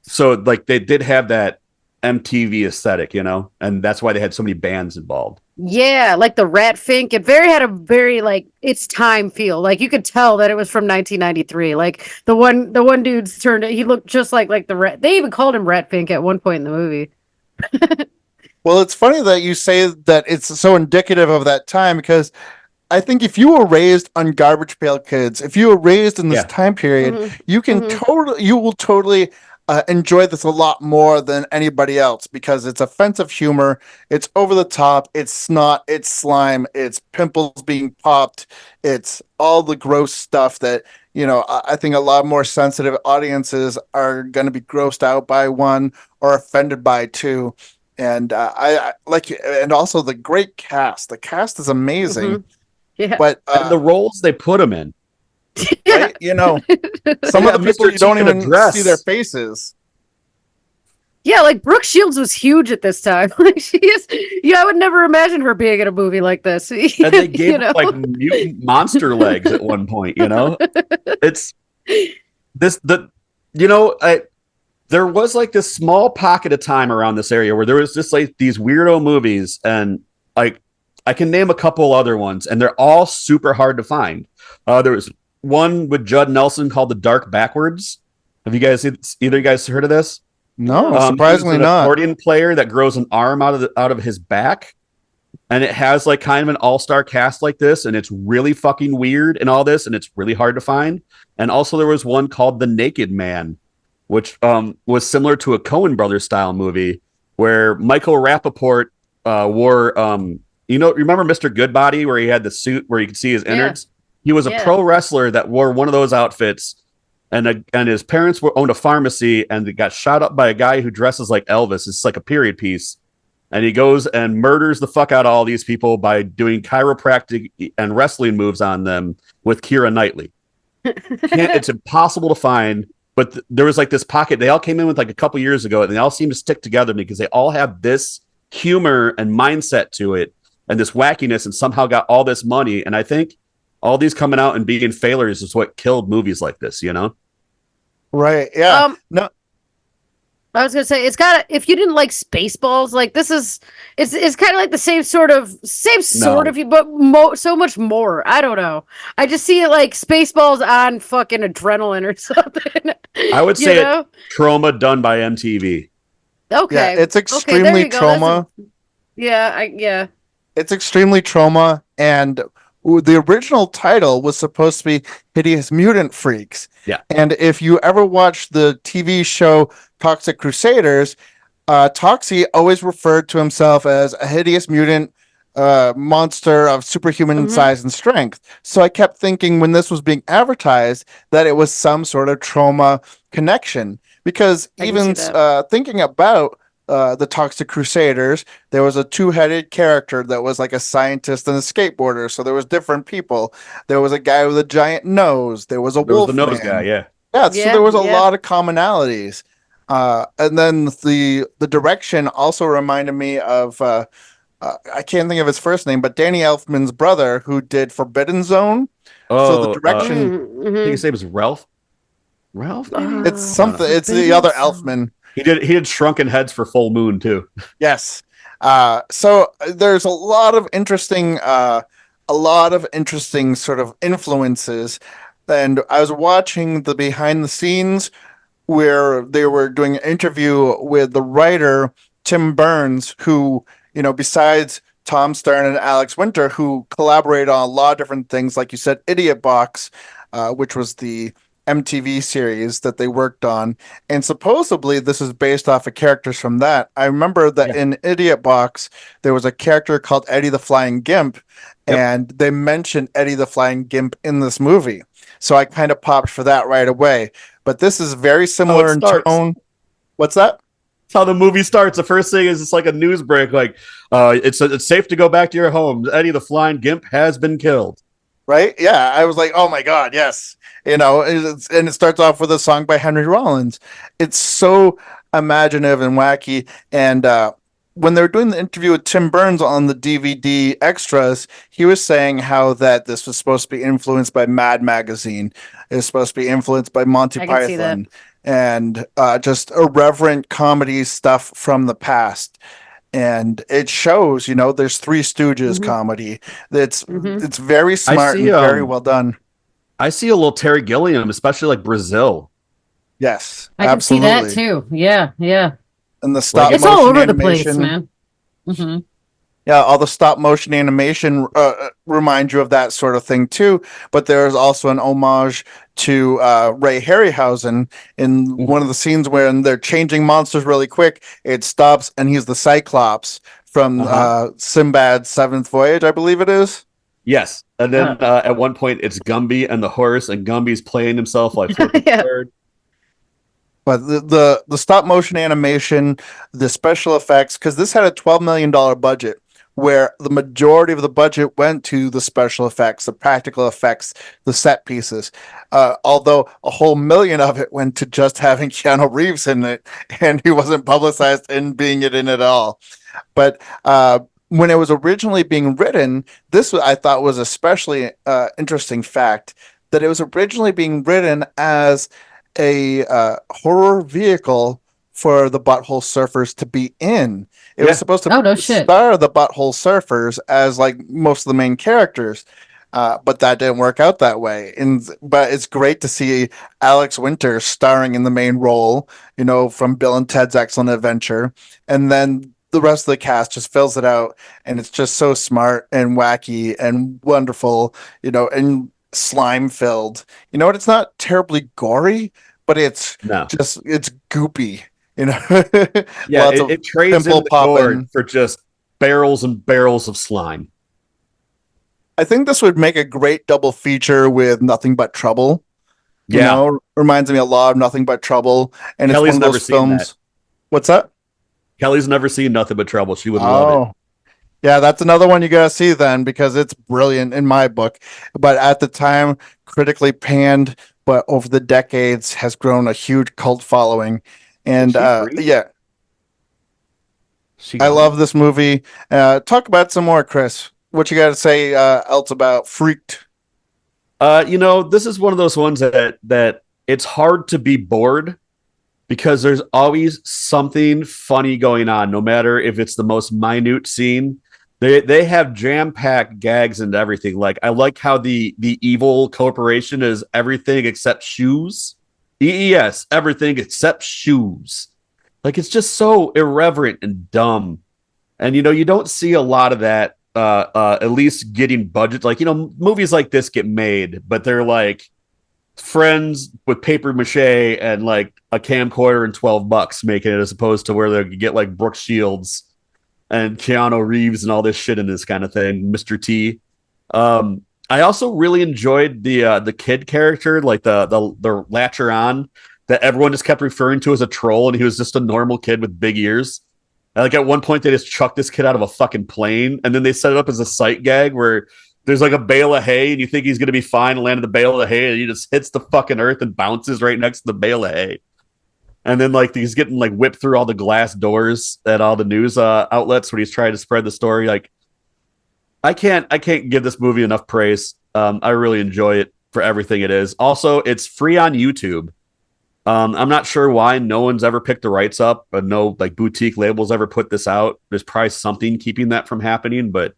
so like they did have that MTV aesthetic, and that's why they had so many bands involved. Yeah, like the Rat Fink. It had a very like its time feel. Like you could tell that it was from 1993. Like the one dude's he looked just like the Rat. They even called him Rat Fink at one point in the movie. Well, it's funny that you say that it's so indicative of that time, because I think if you were raised on Garbage Pail Kids, if you were raised in this time period, you will totally enjoy this a lot more than anybody else, because it's offensive humor, it's over the top, it's snot, it's slime, it's pimples being popped, it's all the gross stuff that, I think a lot more sensitive audiences are going to be grossed out by one or offended by two. And I like, and also the great cast. The cast is amazing. Yeah, but and the roles they put them in, right? Some of the people you don't even see their faces. Yeah, like Brooke Shields was huge at this time. Like she is. Yeah, I would never imagine her being in a movie like this. And they gave her, like mutant monster legs at one point. It's this there was like this small pocket of time around this area where there was just like these weirdo movies, and like I can name a couple other ones, and they're all super hard to find. There was one with Judd Nelson called The Dark Backwards. Have you guys either of you guys heard of this? No, surprisingly he's an not. Accordion player that grows an arm out of his back, and it has like kind of an all-star cast like this, and it's really fucking weird and all this, and it's really hard to find. And also there was one called The Naked Man, which was similar to a Coen Brothers style movie where Michael Rappaport wore, remember Mr. Goodbody, where he had the suit where you could see his innards? He was a pro wrestler that wore one of those outfits, and his parents owned a pharmacy, and they got shot up by a guy who dresses like Elvis. It's like a period piece. And he goes and murders the fuck out of all these people by doing chiropractic and wrestling moves on them with Keira Knightley. It's impossible to find. But there was like this pocket. They all came in with like a couple years ago, and they all seem to stick together because they all have this humor and mindset to it and this wackiness, and somehow got all this money. And I think all these coming out and being failures is what killed movies like this, Right. Yeah. No. I was gonna say if you didn't like Spaceballs, like this is it's kind of like the same sort of but so much more. I don't know. I just see it like Spaceballs on fucking Adrenaline or something. I would say Trauma done by MTV. Okay, yeah, it's extremely Trauma. Yeah. It's extremely Trauma, and the original title was supposed to be Hideous Mutant Freaks. Yeah. And if you ever watch the TV show Toxic Crusaders, Toxie always referred to himself as a hideous mutant monster of superhuman size and strength. So I kept thinking when this was being advertised that it was some sort of Trauma connection, because even thinking about the Toxic Crusaders, there was a two-headed character that was like a scientist and a skateboarder. So there was different people. There was a guy with a giant nose. There was a wolf. The nose guy, yeah. So there was a lot of commonalities. And then the direction also reminded me of I can't think of his first name, but Danny Elfman's brother, who did Forbidden Zone. So the direction, I think his name is Ralph. Ralph? It's something. It's the other Elfman. He did Shrunken Heads for Full Moon too. Yes. So there's a lot of interesting sort of influences. And I was watching the behind the scenes where they were doing an interview with the writer Tim Burns, who, besides Tom Stern and Alex Winter, who collaborated on a lot of different things, like you said, Idiot Box, which was the MTV series that they worked on, and supposedly this is based off of characters from that. I remember that in Idiot Box there was a character called Eddie the Flying Gimp, and they mentioned Eddie the Flying Gimp in this movie, so I kind of popped for that right away. But this is very similar in tone. What's that? That's how the movie starts. The first thing is it's like a news break, like it's safe to go back to your home. Eddie the Flying Gimp has been killed. Right? Yeah, I was like, oh my god, yes. And it starts off with a song by Henry Rollins. It's so imaginative and wacky. And when they were doing the interview with Tim Burns on the DVD extras, he was saying how that this was supposed to be influenced by Mad Magazine. It was supposed to be influenced by Monty I can see that. Python and just irreverent comedy stuff from the past. And it shows, there's Three Stooges comedy. It's very smart and very well done. I see a little Terry Gilliam, especially like Brazil. Yes, I can see that absolutely. too. Yeah, yeah. And the stop It's motion all over animation. the place, man. Mm-hmm. Yeah, all the stop motion animation remind you of that sort of thing too. But there is also an homage to Ray Harryhausen in one of the scenes when they're changing monsters really quick. It stops, and he's the Cyclops from Sinbad's Seventh Voyage, I believe it is. Yes, and then at one point it's Gumby and the horse, and Gumby's playing himself like flipping Yeah. bird. But the stop motion animation, the special effects, because this had a $12 million budget, where the majority of the budget went to the special effects, the practical effects, the set pieces. Although a whole million of it went to just having Keanu Reeves in it, and he wasn't publicized in being it in at all. But when it was originally being written, I thought was especially interesting fact that it was originally being written as a horror vehicle for the Butthole Surfers to be in. It was supposed to star the Butthole Surfers as like most of the main characters, but that didn't work out that way. But it's great to see Alex Winter starring in the main role, from Bill and Ted's Excellent Adventure, and then the rest of the cast just fills it out, and it's just so smart and wacky and wonderful, and slime filled. It's not terribly gory, but it's goopy. Yeah, it trades in the gore for just barrels and barrels of slime. I think this would make a great double feature with Nothing But Trouble. Yeah, reminds me a lot of Nothing But Trouble, and Kelly's it's one of those films. That. What's that? Kelly's never seen Nothing But Trouble. She would love it. Yeah, that's another one you gotta see then, because it's brilliant in my book. But at the time, critically panned, but over the decades has grown a huge cult following. And I love this movie. Talk about it some more, Chris. What you got to say else about Freaked? This is one of those ones that it's hard to be bored, because there's always something funny going on, no matter if it's the most minute scene. They have jam-packed gags and everything. Like, I like how the evil corporation is everything except shoes. EES, everything except shoes. Like, it's just so irreverent and dumb. And, you don't see a lot of that, at least getting budget. Like, movies like this get made, but they're like friends with paper mache and like a camcorder and $12 making it, as opposed to where they get like Brooke Shields and Keanu Reeves and all this shit in this kind of thing, Mr. T. I also really enjoyed the kid character, like the latcher on that everyone just kept referring to as a troll, and he was just a normal kid with big ears. And like at one point they just chucked this kid out of a fucking plane, and then they set it up as a sight gag where there's like a bale of hay and you think he's gonna be fine and land in the bale of hay, and he just hits the fucking earth and bounces right next to the bale of hay. And then like he's getting like whipped through all the glass doors at all the news outlets when he's trying to spread the story. Like, I can't give this movie enough praise. I really enjoy it for everything it is. Also, it's free on YouTube. I'm not sure why no one's ever picked the rights up, but no like boutique labels ever put this out. There's probably something keeping that from happening, but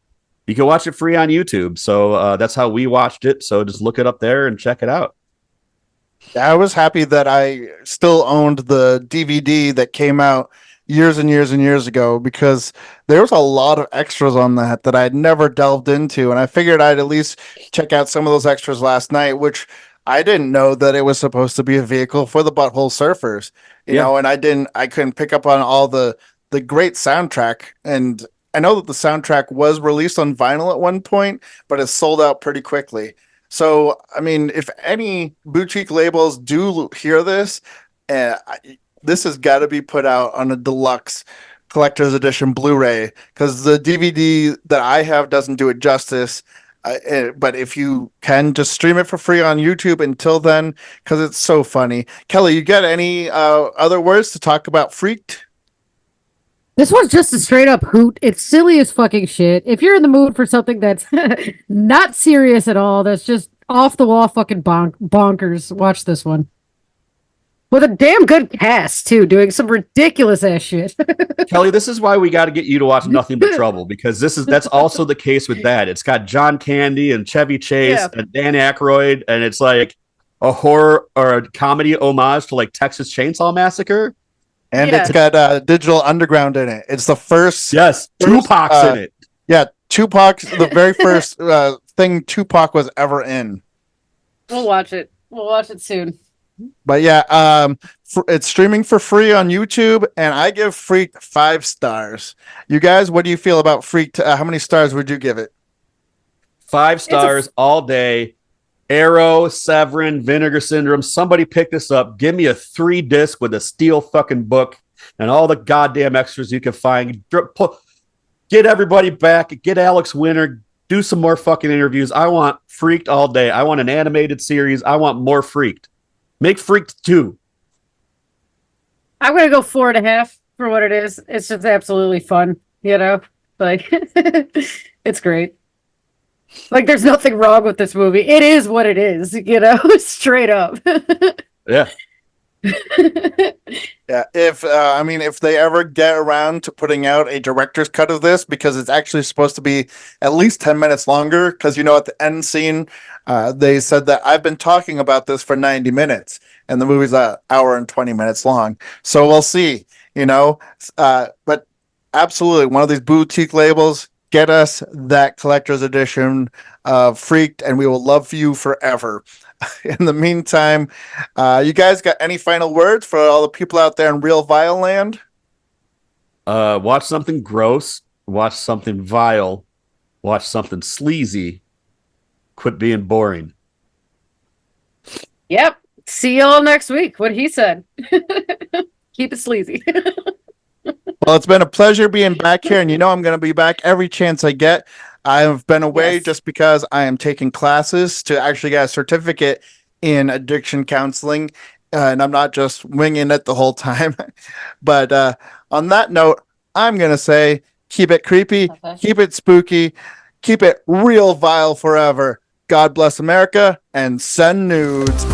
you can watch it free on YouTube. So that's how we watched it. So just look it up there and check it out. I was happy that I still owned the DVD that came out years and years and years ago, because there was a lot of extras on that I had never delved into, and I figured I'd at least check out some of those extras last night, which I didn't know that it was supposed to be a vehicle for the Butthole Surfers, you know, and I couldn't pick up on all the great soundtrack. And I know that the soundtrack was released on vinyl at one point, but it's sold out pretty quickly. So, I mean, if any boutique labels do hear this, this has got to be put out on a deluxe collector's edition Blu-ray, because the DVD that I have doesn't do it justice. But if you can, just stream it for free on YouTube until then, because it's so funny. Kelly, you got any other words to talk about Freaked? This one's just a straight up hoot. It's silly as fucking shit. If you're in the mood for something that's not serious at all, that's just off the wall fucking bonkers, watch this one. With a damn good cast, too, doing some ridiculous ass shit. Kelly, this is why we got to get you to watch Nothing But Trouble, because that's also the case with that. It's got John Candy and Chevy Chase and Dan Aykroyd, and it's like a horror or a comedy homage to like Texas Chainsaw Massacre. And it's got Digital Underground in it. It's the first. Yes, Tupac's in it. Yeah, Tupac's the very first thing Tupac was ever in. We'll watch it. We'll watch it soon. But yeah, it's streaming for free on YouTube, and I give Freaked 5 stars. You guys, what do you feel about Freaked? How many stars would you give it? 5 stars all day. Arrow, Severin, Vinegar Syndrome. Somebody pick this up. Give me a 3-disc with a steel fucking book and all the goddamn extras you can find. Get everybody back. Get Alex Winter. Do some more fucking interviews. I want Freaked all day. I want an animated series. I want more Freaked. Make Freaked 2. I'm going to go 4.5 for what it is. It's just absolutely fun, you know? Like, it's great. Like, there's nothing wrong with this movie. It is what it is, you know, straight up. Yeah. Yeah. If they ever get around to putting out a director's cut of this, because it's actually supposed to be at least 10 minutes longer, because, you know, at the end scene, they said that I've been talking about this for 90 minutes, and the movie's an hour and 20 minutes long. So we'll see, you know, but absolutely one of these boutique labels. Get us that collector's edition of Freaked, and we will love you forever. In the meantime, you guys got any final words for all the people out there in real vile land? Watch something gross. Watch something vile. Watch something sleazy. Quit being boring. Yep. See y'all next week. What he said. Keep it sleazy. Well, it's been a pleasure being back here, and you know I'm going to be back every chance I get. I have been away just because I am taking classes to actually get a certificate in addiction counseling, and I'm not just winging it the whole time. But on that note, I'm going to say keep it creepy, keep it spooky, keep it real vile forever. God bless America, and send nudes.